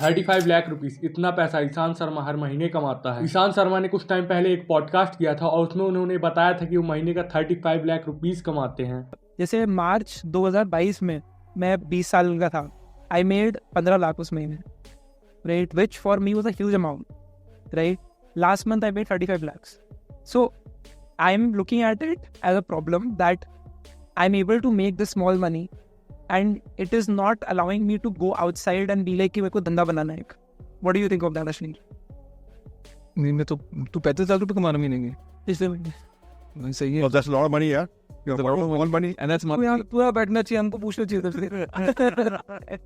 35 lakh rupees, इतना पैसा ईशांत शर्मा हर महीने कमाता है। ईशांत शर्मा ने कुछ टाइम पहले एक पॉडकास्ट किया था और उसमें उन्होंने बताया था कि वो महीने का 35 लाख रुपीस कमाते हैं। जैसे मार्च 2022 में मैं 20 साल का था, आई मेड 15 लाख उस महीने, right, which for me was a huge amount, right. Last month I made 35 lakhs. So I am looking at it as a problem that I'm able to make this small money and it is not allowing me to go outside and be like कि मेरे को धंधा बनाना है। What do you think of that, Ashwini? नहीं, मैं तो तू 35 लाख रुपए कमाना महीने पिछले महीने सही है। Well, that's a lot of money, yeah. You have a lot of money. And that's तो यहाँ पूरा बैठना चाहिए, हमको पूछना चाहिए।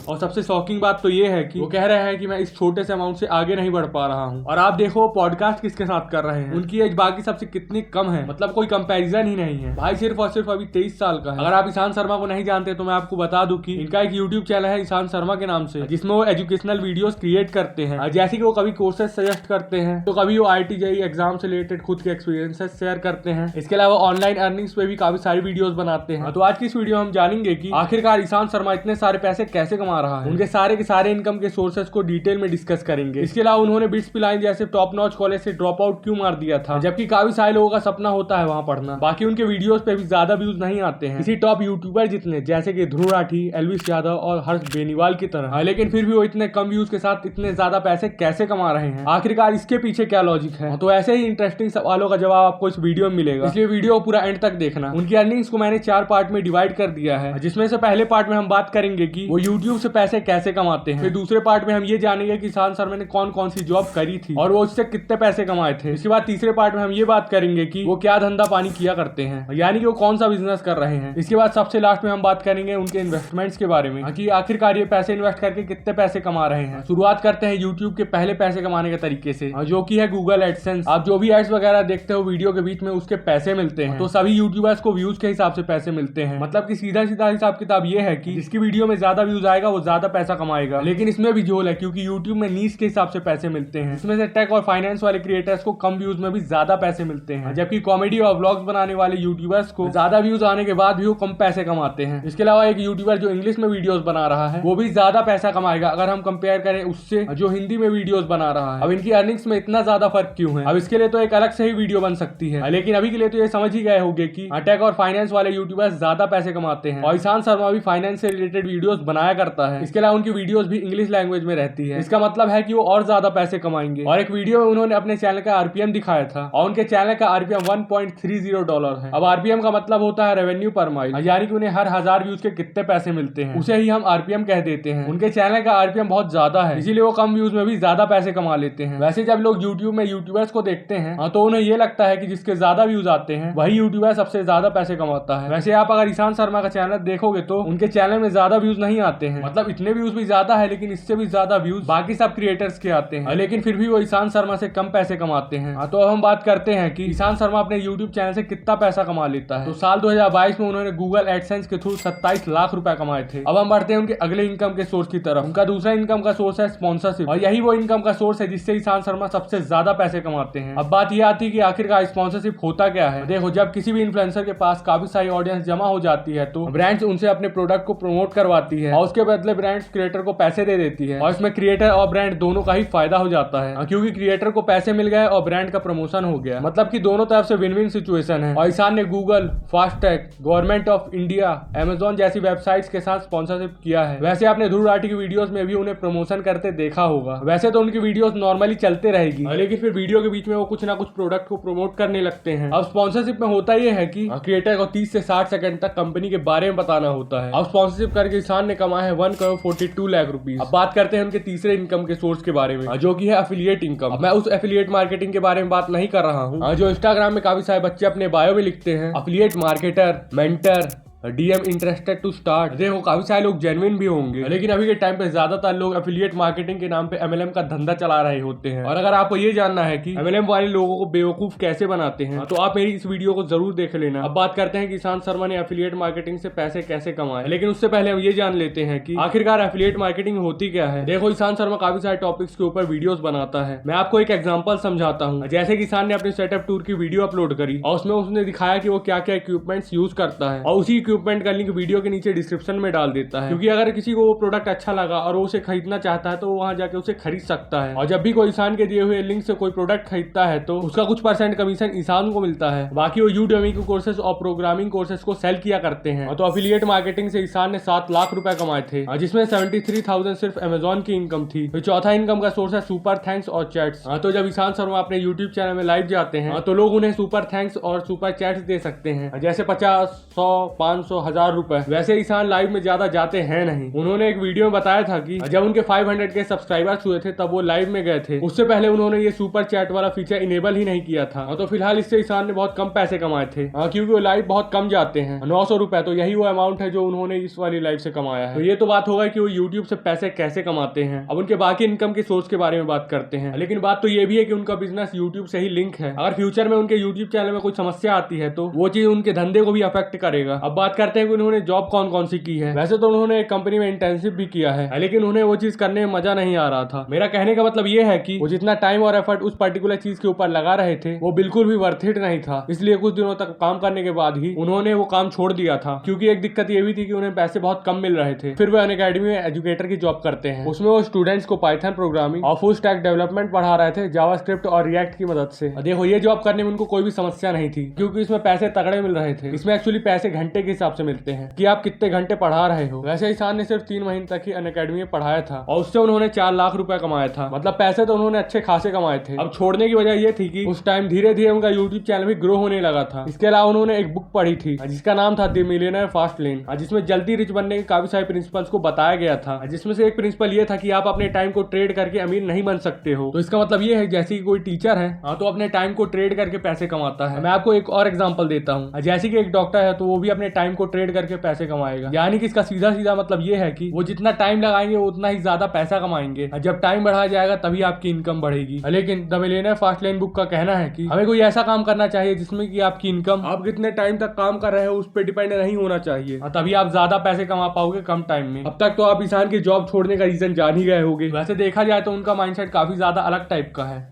और सबसे शॉकिंग बात तो ये है कि वो कह रहे हैं कि मैं इस छोटे से अमाउंट से आगे नहीं बढ़ पा रहा हूँ। और आप देखो पॉडकास्ट किसके साथ कर रहे हैं, उनकी एज बाकी सबसे कितनी कम है, मतलब कोई कंपैरिजन ही नहीं है। भाई सिर्फ और सिर्फ अभी 23 साल का है। अगर आप ईशांत शर्मा को नहीं जानते तो मैं आपको बता दूं कि इनका एक यूट्यूब चैनल है ईशांत शर्मा के नाम से, जिसमें वो एजुकेशनल वीडियोस क्रिएट करते हैं। जैसे कि वो कभी कोर्सेज सजेस्ट करते हैं, तो कभी वो IIT JEE एग्जाम से रिलेटेड खुद के एक्सपीरियंसेस शेयर करते हैं। इसके अलावा ऑनलाइन अर्निंग्स पे भी काफी सारी वीडियोस बनाते हैं। तो आज की इस वीडियो में हम जानेंगे कि आखिरकार ईशांत शर्मा इतने सारे पैसे कैसे कमा रहा है, उनके सारे के सारे इनकम के सोर्सेस को डिटेल में डिस्कस करेंगे। इसके अलावा उन्होंने बिट्स पिलाइन जैसे टॉप नॉच कॉलेज से ड्रॉप आउट क्यों मार दिया था, जबकि काफी सारे लोगों का सपना होता है वहां पढ़ना। बाकी उनके वीडियोस पे भी ज्यादा व्यूज नहीं आते हैं किसी टॉप यूट्यूबर जितने, जैसे कि ध्रुव राठी, एल्विस यादव और हर्ष बेनीवाल की तरह। लेकिन फिर भी वो इतने कम व्यूज के साथ इतने ज्यादा पैसे कैसे कमा रहे हैं, आखिरकार इसके पीछे क्या लॉजिक है। तो ऐसे ही इंटरेस्टिंग सवालों का जवाब आपको इस वीडियो में मिलेगा, इसलिए वीडियो को पूरा एंड तक देखना। उनकी अर्निंग्स को मैंने 4 पार्ट में डिवाइड कर दिया है, जिसमें से पहले पार्ट में हम बात करेंगे कि वो यूट्यूब से पैसे कैसे कमाते हैं। फिर दूसरे पार्ट में हम ये जानेंगे कि ईशांत शर्मा ने कौन कौन सी जॉब करी थी और वो उससे कितने पैसे कमाए थे। इसके बाद तीसरे पार्ट में हम ये बात करेंगे कि वो क्या धंधा पानी किया करते हैं, यानी कि वो कौन सा बिजनेस कर रहे हैं। इसके बाद सबसे लास्ट में हम बात करेंगे उनके इन्वेस्टमेंट्स के बारे में, कि आखिरकार ये पैसे इन्वेस्ट करके कितने पैसे कमा रहे हैं। शुरुआत करते हैं यूट्यूब के पहले पैसे कमाने के तरीके से, जो कि है गूगल एडसेंस। आप जो भी एड्स वगैरह देखते हो वीडियो के बीच में, उसके पैसे मिलते हैं। तो सभी यूट्यूबर्स को व्यूज के हिसाब से पैसे मिलते हैं, मतलब कि सीधा सीधा हिसाब किताब ये है कि जिसकी वीडियो में ज्यादा व्यूज आएगा वो ज्यादा पैसा कमाएगा। लेकिन इसमें भी झोल है, क्योंकि यूट्यूब में नीश के हिसाब से पैसे मिलते हैं। इसमें से टेक और फाइनेंस वाले क्रिएटर्स को कम व्यूज में भी ज्यादा पैसे मिलते हैं, जबकि कॉमेडी और व्लॉग्स बनाने वाले यूट्यूबर्स को ज्यादा व्यूज आने के बाद भी वो कम पैसे कमाते हैं। इसके अलावा एक यूट्यूबर जो इंग्लिश में वीडियोस बना रहा है वो भी ज्यादा पैसा कमाएगा अगर हम कंपेयर करें उससे जो हिंदी में वीडियोस बना रहा है। अब इनकी अर्निंग्स में इतना ज्यादा फर्क क्यों है, अब इसके लिए तो एक अलग से ही वीडियो बन सकती है। लेकिन अभी के लिए तो ये समझ ही गए होंगे कि टेक और फाइनेंस वाले यूट्यूबर्स ज्यादा पैसे कमाते हैं और ईशांत शर्मा भी फाइनेंस से रिलेटेड वीडियोस बनाया करता है। इसके अलावा उनकी वीडियोस भी इंग्लिश लैंग्वेज में रहती है। इसका मतलब है कि वो और ज्यादा पैसे कमाएंगे। और एक वीडियो में उन्होंने अपने चैनल का आरपीएम दिखाया था और उनके चैनल का आरपीएम $1.30 है। अब आरपीएम का मतलब होता है रेवेन्यू पर माइल, यानी कि उन्हें हर 1000 व्यूज के कितने पैसे मिलते हैं, उसे ही हम आरपीएम कह देते हैं। उनके चैनल का आरपीएम बहुत ज्यादा है, इसीलिए वो कम व्यूज में भी ज्यादा पैसे कमा लेते हैं। वैसे जब लोग यूट्यूब में यूट्यूबर्स को देखते हैं तो उन्हें ये लगता है कि जिसके ज्यादा व्यूज आते हैं वही यूट्यूबर सबसे ज्यादा पैसे कमाता है। वैसे आप अगर ईशांत शर्मा का चैनल देखोगे तो उनके चैनल में ज्यादा व्यूज नहीं आते हैं, मतलब इतने व्यूज भी ज्यादा है लेकिन इससे भी ज्यादा व्यूज बाकी सब क्रिएटर्स के आते हैं, लेकिन फिर भी वो ईशांत शर्मा से कम पैसे कमाते हैं। तो अब हम बात करते हैं कि ईशांत शर्मा अपने यूट्यूब चैनल से कितना पैसा कमा लेता है। तो साल 2022 में उन्होंने गूगल एडसेंस के थ्रू 27 लाख रुपए कमाए थे। अब हम बढ़ते हैं उनके अगले इनकम के सोर्स की तरफ। उनका दूसरा इनकम का सोर्स है स्पॉन्सरशिप, और यही वो इनकम का सोर्स है जिससे ईशांत शर्मा सबसे ज्यादा पैसे कमाते हैं। अब बात यह आती है कि आखिरकार स्पॉन्सरशिप होता क्या है। देखो, जब किसी भी इन्फ्लुएंसर के पास काफी सारी ऑडियंस जमा हो जाती है तो ब्रांड्स उनसे अपने प्रोडक्ट को प्रमोट करवाती है और उसके बदले ब्रांड्स क्रिएटर को पैसे दे देती है, और इसमें क्रिएटर और ब्रांड दोनों का ही फायदा हो जाता है, क्योंकि क्रिएटर को पैसे मिल गए और ब्रांड का प्रमोशन हो गया। मतलब कि दोनों तरफ से विन विन सिचुएशन है। और ईशान ने Google, FASTag, government of India, Amazon जैसी वेबसाइट्स के साथ स्पॉन्सरशिप किया है। वैसे आपने ध्रुव राठी की वीडियोस में भी उन्हें प्रमोशन करते देखा होगा। वैसे तो उनकी वीडियोस नॉर्मली चलते रहेगी, लेकिन फिर वीडियो के बीच में वो कुछ ना कुछ प्रोडक्ट को प्रमोट करने लगते हैं। अब स्पॉन्सरशिप में होता यह है कि क्रिएटर को 30 से 60 सेकंड तक कंपनी के बारे में बताना होता है। अब स्पॉन्सरशिप करके ईशान ने कमाया है 1.42 लाख रुपीज। अब बात करते हैं उनके तीसरे इनकम के सोर्स के बारे में, जो कि है एफिलिएट इनकम। मैं उस एफिलिएट मार्केटिंग के बारे में बात नहीं कर रहा हूँ जो इंस्टाग्राम में काफी सारे बच्चे अपने बायो में लिखते हैं, affiliate marketer, mentor, DM interested to start. देखो, काफी सारे लोग जेन्युइन भी होंगे, लेकिन अभी के टाइम पे ज्यादातर लोग एफिलिएट मार्केटिंग के नाम पे MLM का धंधा चला रहे होते हैं। और अगर आपको ये जानना है कि MLM वाले लोगों को बेवकूफ कैसे बनाते हैं तो आप मेरी इस वीडियो को जरूर देख लेना। अब बात करते हैं कि ईशांत शर्मा ने एफिलिएट मार्केटिंग से पैसे कैसे कमाए, लेकिन उससे पहले हम ये जान लेते हैं कि आखिरकार एफिलिएट मार्केटिंग होती क्या है। देखो, ईशांत शर्मा काफी सारे टॉपिक्स के ऊपर वीडियोस बनाता है। मैं आपको एक एग्जांपल समझाता हूँ। जैसे कि ईशान ने अपने सेटअप टूर की वीडियो अपलोड करी और उसमें उसने दिखाया कि वो क्या क्या इक्विपमेंट्स यूज करता है, और उसी इक्विपमेंट का लिंक वीडियो के नीचे डिस्क्रिप्शन में डाल देता है, क्योंकि अगर किसी को वो प्रोडक्ट अच्छा लगा और वो उसे खरीदना चाहता है तो वो वहाँ जाके उसे खरीद सकता है। और जब भी कोई ईशान के दिए हुए लिंक से कोई प्रोडक्ट खरीदता है तो उसका कुछ % कमीशन ईशान को मिलता है। बाकी वो यूडेमी के कोर्सेज और प्रोग्रामिंग कोर्सेज को सेल किया करते हैं। तो एफिलिएट मार्केटिंग से ईशान ने 7 लाख रुपए कमाए थे, जिसमें 73,000 सिर्फ अमेजोन की इनकम थी। तो चौथा इनकम का सोर्स है सुपर थैंक्स और चैट्स। तो जब ईशान शर्मा अपने यूट्यूब चैनल में लाइव जाते हैं तो लोग उन्हें सुपर थैंक्स और सुपर चैट्स दे सकते हैं, जैसे 50, 100, 500, 1000 रुपए। वैसे ईशान लाइव में ज्यादा जाते हैं नहीं। उन्होंने एक वीडियो में बताया था कि जब उनके 500 के सब्सक्राइबर्स हुए थे तब वो लाइव में गए थे। उससे पहले उन्होंने ये सुपर चैट वाला फीचर इनेबल ही नहीं किया था। तो फिलहाल इससे ईशान ने बहुत कम पैसे कमाए थे, क्योंकि वो लाइव बहुत कम जाते हैं। 900 रुपए तो यही वो अमाउंट है जो उन्होंने इस वाली लाइव से कमाया है। तो ये तो बात होगा कि वो यूट्यूब से पैसे कैसे कमाते हैं। अब उनके बाकी इनकम के सोर्स के बारे में बात करते हैं। लेकिन बात तो ये भी है कि उनका बिजनेस यूट्यूब से ही लिंक है। अगर फ्यूचर में उनके यूट्यूब चैनल में कोई समस्या आती है तो वो चीज उनके धंधे को भी अफेक्ट करेगा। अब बात करते हैं कि उन्होंने जॉब कौन कौन सी की है। वैसे तो उन्होंने एक कंपनी में इंटर्नशिप भी किया है, लेकिन उन्हें वो चीज करने में मजा नहीं आ रहा था। मेरा कहने का मतलब ये है कि वो जितना टाइम और एफर्ट उस पर्टिकुलर चीज के ऊपर लगा रहे थे वो बिल्कुल भी वर्थ इट नहीं था। इसलिए कुछ दिनों तक काम करने के बाद ही उन्होंने वो काम छोड़ दिया था, क्योंकि एक दिक्कत ये भी थी कि उन्हें पैसे बहुत कम मिल रहे थे। फिर वो अनअकैडमी में एजुकेटर की जॉब करते हैं। उसमें वो स्टूडेंट्स को पाइथन प्रोग्रामिंग और फुल स्टैक डेवलपमेंट पढ़ा रहे थे जावास्क्रिप्ट और रिएक्ट की मदद से। देखो ये जॉब करने में उनको कोई भी समस्या नहीं थी, क्योंकि इसमें पैसे तगड़े मिल रहे थे। इसमें एक्चुअली पैसे घंटे के हिसाब से मिलते हैं कि आप कितने घंटे पढ़ा रहे हो। वैसे ईशान ने सिर्फ 3 महीने तक ही अनअकैडमी में पढ़ाया था और उससे उन्होंने 4 लाख रुपए कमाया था। मतलब पैसे तो उन्होंने अच्छे खासे कमाए थे। अब छोड़ने की वजह ये थी कि उस टाइम धीरे धीरे उनका यूट्यूब चैनल भी ग्रो होने लगा था। इसके अलावा उन्होंने एक बुक पढ़ी थी जिसका नाम था द मिलियनेयर फास्ट लेन, जिसमें जल्दी रिच बनने के काफी सारे प्रिंसिपल्स को बताया गया था। जिसमें से एक प्रिंसिपल ये था कि आप अपने टाइम को ट्रेड करके अमीर नहीं बन सकते हो। तो इसका मतलब ये है जैसे कि कोई टीचर है तो अपने टाइम को ट्रेड करके पैसे कमाता है। मैं आपको एक और एग्जांपल देता हूँ। जैसे कि एक डॉक्टर है तो वो भी अपने टाइम को ट्रेड करके पैसे कमाएगा। यानी कि इसका सीधा सीधा मतलब ये है कि वो जितना टाइम लगाएंगे उतना ही ज्यादा पैसा कमाएंगे। जब टाइम बढ़ाया जाएगा तभी आपकी इनकम बढ़ेगी। लेकिन the millionaire fast lane book का कहना है कि हमें कोई ऐसा काम करना चाहिए जिसमें कि आपकी इनकम आप कितने टाइम तक काम कर रहे हो उस पर डिपेंड नहीं होना चाहिए, तभी आप ज्यादा पैसे कमा पाओगे कम टाइम में। अब तक तो आप ईशान की जॉब छोड़ने का रीजन जान ही गए होंगे। वैसे देखा जाए तो उनका माइंडसेट काफी ज्यादा अलग टाइप का है।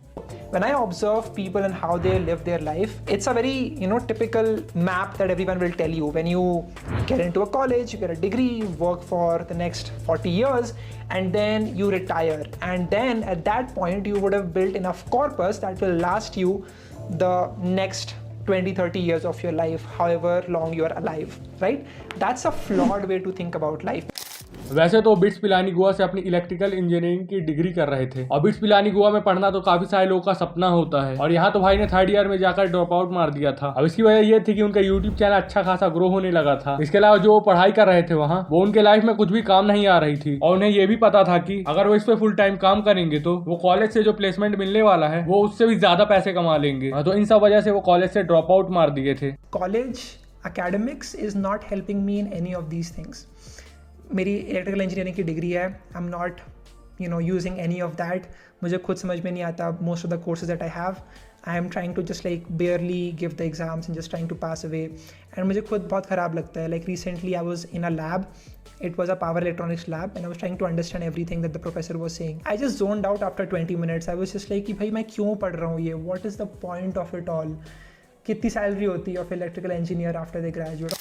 When I observe people and how they live their life, it's a very, typical map that everyone will tell you. When you get into a college, you get a degree, you work for the next 40 years, and then you retire. And then at that point, you would have built enough corpus that will last you the next 20-30 years of your life, however long you are alive, right? That's a flawed way to think about life. वैसे तो bits Pilani Goa से अपनी electrical engineering की degree कर रहे थे और bits Pilani Goa में पढ़ना तो काफी सारे लोगों का सपना होता है। और यहाँ तो भाई ने 3rd ईयर में जाकर ड्रॉप आउट मार दिया था। अब इसकी वजह ये थी कि उनका यूट्यूब चैनल अच्छा खासा ग्रो होने लगा था। इसके अलावा जो वो पढ़ाई कर रहे थे वहाँ वो उनके लाइफ में कुछ भी काम नहीं आ रही थी और उन्हें ये भी पता था कि अगर वो इस पे फुल टाइम काम करेंगे तो वो कॉलेज से जो प्लेसमेंट मिलने वाला है वो उससे भी ज्यादा पैसे कमा लेंगे। तो इन सब वजह से वो कॉलेज से ड्रॉप आउट मार दिए थे। College academics is not helping me in any of these things. मेरी इलेक्ट्रिकल इंजीनियरिंग की डिग्री है। I am not using any of that. मुझे खुद समझ में नहीं आता most of the courses that I have. I am trying to just like barely give the exams and just trying to pass away. And मुझे खुद बहुत ख़राब लगता है। Like recently I was in a lab, it was a power electronics lab and I was trying to understand everything that the professor was saying. I just zoned out after 20 minutes. I was just like कि भाई मैं क्यों पढ़ रहा हूँ ये, what is the point of it all? कितनी salary होती है of electrical engineer after they graduate.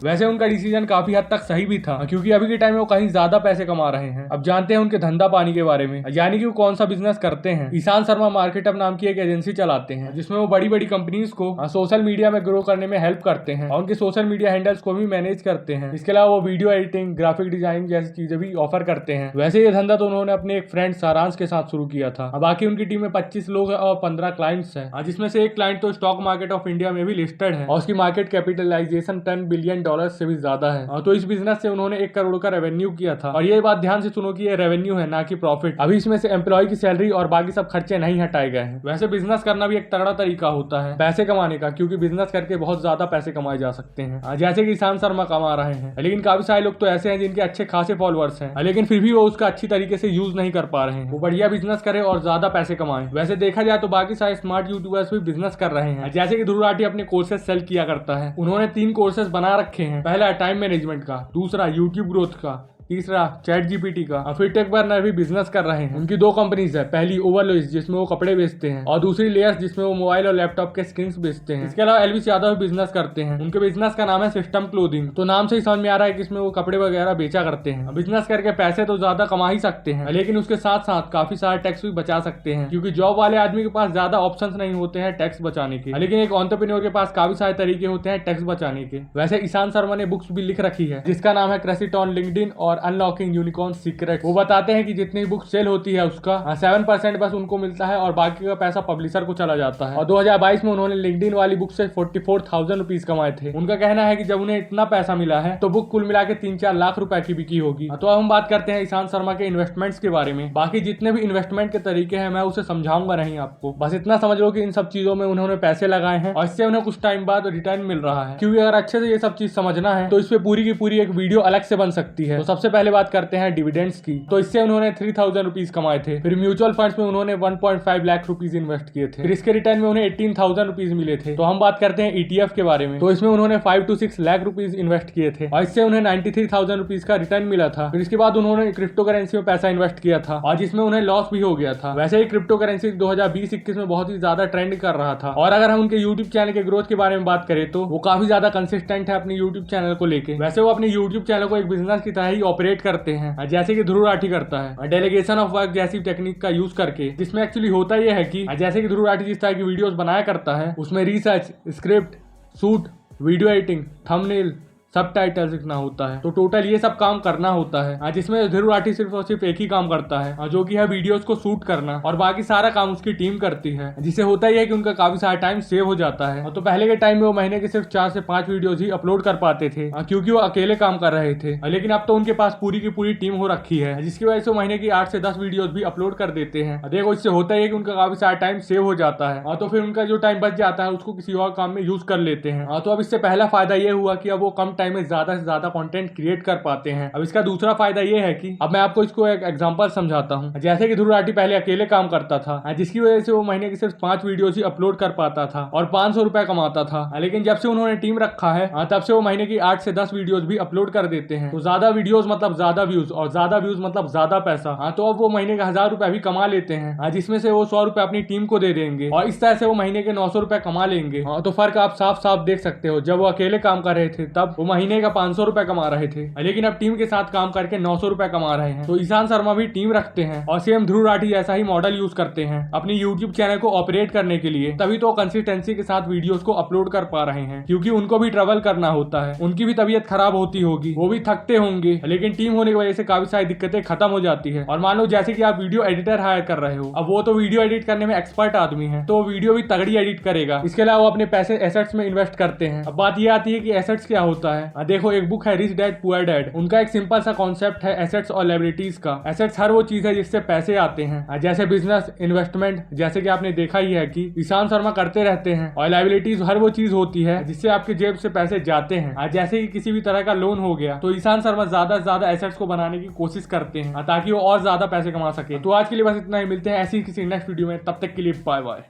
वैसे उनका डिसीजन काफी हद तक सही भी था, क्योंकि अभी के टाइम में वो कहीं ज्यादा पैसे कमा रहे हैं। अब जानते हैं उनके धंधा पानी के बारे में, यानी कि वो कौन सा बिजनेस करते हैं। ईशान शर्मा मार्केटअप नाम की एक एजेंसी चलाते हैं जिसमें वो बड़ी बड़ी कंपनीज को सोशल मीडिया में ग्रो करने में हेल्प करते हैं और उनके सोशल मीडिया हैंडल्स को भी मैनेज करते हैं। इसके अलावा वो वीडियो एडिटिंग, ग्राफिक डिजाइन जैसी चीजें भी ऑफर करते हैं। वैसे ये धंधा तो उन्होंने अपने एक फ्रेंड सारांश के साथ शुरू किया था। बाकी उनकी टीम में 25 लोग हैं और 15 क्लाइंट्स हैं, जिसमें से एक क्लाइंट तो स्टॉक मार्केट ऑफ इंडिया में भी लिस्टेड है और उसकी मार्केट कैपिटलाइजेशन $10 बिलियन से भी ज्यादा है। तो इस बिजनेस से उन्होंने 1 करोड़ का रेवेन्यू किया था। और ये बात ध्यान से सुनो कि ये रेवेन्यू है ना कि प्रॉफिट। अभी इसमें से एम्प्लॉय की सैलरी और बाकी सब खर्चे नहीं हटाए गए हैं। वैसे बिजनेस करना भी एक तगड़ा तरीका होता है पैसे कमाने का, क्योंकि बिजनेस करके बहुत ज्यादा पैसे कमाए जा सकते हैं, जैसे कि ईशान शर्मा कमा रहे हैं। लेकिन काफी सारे लोग तो ऐसे हैं जिनके अच्छे खासे फॉलोअर्स हैं, लेकिन फिर भी वो उसका अच्छी तरीके से यूज नहीं कर पा रहे हैं। वो बढ़िया बिजनेस करे और ज्यादा पैसे कमाए। वैसे देखा जाए तो बाकी सारे स्मार्ट यूट्यूबर्स भी बिजनेस कर रहे हैं, जैसे कि ध्रुव राठी अपने कोर्सेज सेल किया करता है। उन्होंने 3 कोर्सेज बना रखे हैं। पहला टाइम मैनेजमेंट का, दूसरा यूट्यूब ग्रोथ का, तीसरा चैट जीपीटी का, और फिर टेक बर्नर भी बिजनेस कर रहे हैं। उनकी दो कंपनीज है, पहली ओवरलोइस जिसमें वो कपड़े बेचते हैं और दूसरी लेयर्स जिसमें वो मोबाइल और लैपटॉप के स्क्रीन्स बेचते हैं। इसके अलावा एलविस यादव भी बिजनेस करते हैं। उनके बिजनेस का नाम है सिस्टम क्लोथिंग। तो नाम से ही समझ में आ रहा है कि इसमें वो कपड़े वगैरह बेचा करते हैं। बिजनेस करके पैसे तो ज्यादा कमा ही सकते हैं, लेकिन उसके साथ साथ काफी सारा टैक्स भी बचा सकते हैं, क्योंकि जॉब वाले आदमी के पास ज्यादा ऑप्शंस नहीं होते हैं टैक्स बचाने के। लेकिन एक एंटरप्रेन्योर के पास काफी सारे तरीके होते हैं टैक्स बचाने के। वैसे ईशान शर्मा ने बुक्स भी लिख रखी है जिसका नाम है क्रश इट ऑन लिंक्डइन और अनलॉकिंग यूनिकॉर्न सीक्रेट्स। वो बताते हैं कि जितनी बुक सेल होती है उसका 7% बस उनको मिलता है और बाकी का पैसा पब्लिशर को चला जाता है। और 2022 में उन्होंने लिंक्डइन वाली बुक से 44,000 रुपीज कमाए थे। उनका कहना है कि जब उन्हें इतना पैसा मिला है तो बुक कुल मिला के 3-4 लाख रुपए की बिकी होगी। तो अब हम बात करते हैं ईशान शर्मा के इन्वेस्टमेंट्स के बारे में। बाकी जितने भी इन्वेस्टमेंट के तरीके हैं मैं उसे समझाऊंगा नहीं आपको, बस इतना समझ लो कि इन सब चीजों में उन्होंने पैसे लगाए हैं और इससे उन्हें कुछ टाइम बाद रिटर्न मिल रहा है। क्योंकि अगर अच्छे से ये सब चीज समझना है तो इस पे पूरी की पूरी एक वीडियो अलग से बन सकती है। तो सबसे पहले बात करते हैं डिविडेंड्स की। तो इससे उन्होंने 3,000 रुपीज कमाए थे। फिर म्यूचुअल फंड्स में उन्होंने 1.5 लाख रुपीज इन्वेस्ट किए थे। फिर इसके रिटर्न में उन्हें 18,000 रुपीज मिले थे। तो हम बात करते हैं ETF के बारे में। तो इसमें उन्होंने 5 to 6 लाख रुपीज इन्वेस्ट किए थे और इससे उन्हें 93,000 रुपीज का रिटर्न मिला था। फिर इसके बाद उन्होंने क्रिप्टो करेंसी में पैसा इन्वेस्ट किया था और जिसमें उन्हें लॉस भी हो गया था। वैसे ही क्रिप्टो करेंसी 2020-21 में बहुत ही ज्यादा ट्रेंड कर रहा था। और अगर हम उनके यूट्यूब चैनल के ग्रोथ के बारे में बात करें तो वो काफी ज्यादा कंसिस्टेंट है अपने यूट्यूब चैनल को लेके। वैसे वो अपने यूट्यूब चैनल को एक बिजनेस की तरह ही ऑपरेट करते हैं, जैसे कि ध्रुव राठी करता है, डेलीगेशन ऑफ वर्क जैसी टेक्निक का यूज करके। जिसमें एक्चुअली होता यह है कि जैसे कि ध्रुव राठी जिस तरह की वीडियोस बनाया करता है उसमें research, script, shoot, video editing, thumbnail, subtitles लिखना होता है। तो टोटल ये सब काम करना होता है, जिसमें ध्रुव राठी सिर्फ और सिर्फ एक ही काम करता है जो कि है वीडियोस को शूट करना, और बाकी सारा काम उसकी टीम करती है। जिससे होता ही है कि उनका काफी सारा टाइम सेव हो जाता है। तो पहले के टाइम में वो महीने के सिर्फ 4 से 5 वीडियोस ही अपलोड कर पाते थे क्योंकि वो अकेले काम कर रहे थे। लेकिन अब तो उनके पास पूरी की पूरी टीम हो रखी है, जिसकी वजह से महीने की 8 से 10 वीडियोस भी अपलोड कर देते हैं। देखो इससे होता ही है कि उनका काफी सारा टाइम सेव हो जाता है, तो फिर उनका जो टाइम बच जाता है उसको किसी और काम में यूज कर लेते हैं। तो अब इससे पहला फायदा ये हुआ कि अब वो कम टाइम में ज्यादा से ज्यादा कंटेंट क्रिएट कर पाते हैं। अब इसका दूसरा फायदा ये है कि अब मैं आपको इसको एक एग्जांपल समझाता हूं। जैसे कि ध्रुव राठी पहले अकेले काम करता था, जिसकी वजह से वो महीने के सिर्फ 5 वीडियोस ही अपलोड कर पाता था और 500 रुपए कमाता था। लेकिन जब से उन्होंने टीम रखा है तब से वो महीने की 8 से 10 वीडियोस भी अपलोड कर देते हैं। तो ज्यादा वीडियोस मतलब ज्यादा व्यूज और ज्यादा व्यूज मतलब ज्यादा पैसा। तो अब वो महीने का 1000 रुपए भी कमा लेते हैं, जिसमें से वो 100 रुपए अपनी टीम को दे देंगे और इस तरह से वो महीने के 900 रुपए कमा लेंगे। तो फर्क आप साफ साफ देख सकते हो। जब वो अकेले काम कर रहे थे तब वो महीने का 500 रुपए कमा रहे थे, लेकिन अब टीम के साथ काम करके 900 रुपए कमा रहे हैं। तो ईशान शर्मा भी टीम रखते हैं और सेम ध्रुव राठी जैसा ही मॉडल यूज करते हैं अपनी यूट्यूब चैनल को ऑपरेट करने के लिए। तभी तो कंसिस्टेंसी के साथ वीडियोस को अपलोड कर पा रहे हैं, क्योंकि उनको भी ट्रेवल करना होता है, उनकी भी तबीयत खराब होती होगी, वो भी थकते होंगे। लेकिन टीम होने की वजह से काफी सारी दिक्कतें खत्म हो जाती है। और मान लो जैसे कि आप वीडियो एडिटर हायर कर रहे हो, अब वो तो वीडियो एडिट करने में एक्सपर्ट आदमी है, तो वीडियो भी तगड़ी एडिट करेगा। इसके अलावा वो अपने पैसे एसेट्स में इन्वेस्ट करते हैं। अब बात ये आती है कि एसेट्स क्या होता है। देखो एक बुक है रिच डैड पुअर डैड, उनका एक सिंपल सा कॉन्सेप्ट है एसेट्स और लायबिलिटीज का। एसेट्स हर वो चीज है जिससे पैसे आते हैं, जैसे बिजनेस, इन्वेस्टमेंट, जैसे कि आपने देखा ही है कि ईशान शर्मा करते रहते हैं। और लायबिलिटीज हर वो चीज होती है जिससे आपके जेब से पैसे जाते हैं, जैसे कि किसी भी तरह का लोन हो गया। तो ईशान शर्मा ज्यादा से ज्यादा एसेट्स को बनाने की कोशिश करते हैं ताकि वो और ज्यादा पैसे कमा सके। तो आज के लिए बस इतना ही, मिलते हैं ऐसी किसी नेक्स्ट वीडियो में, तब तक के लिए बाय बाय।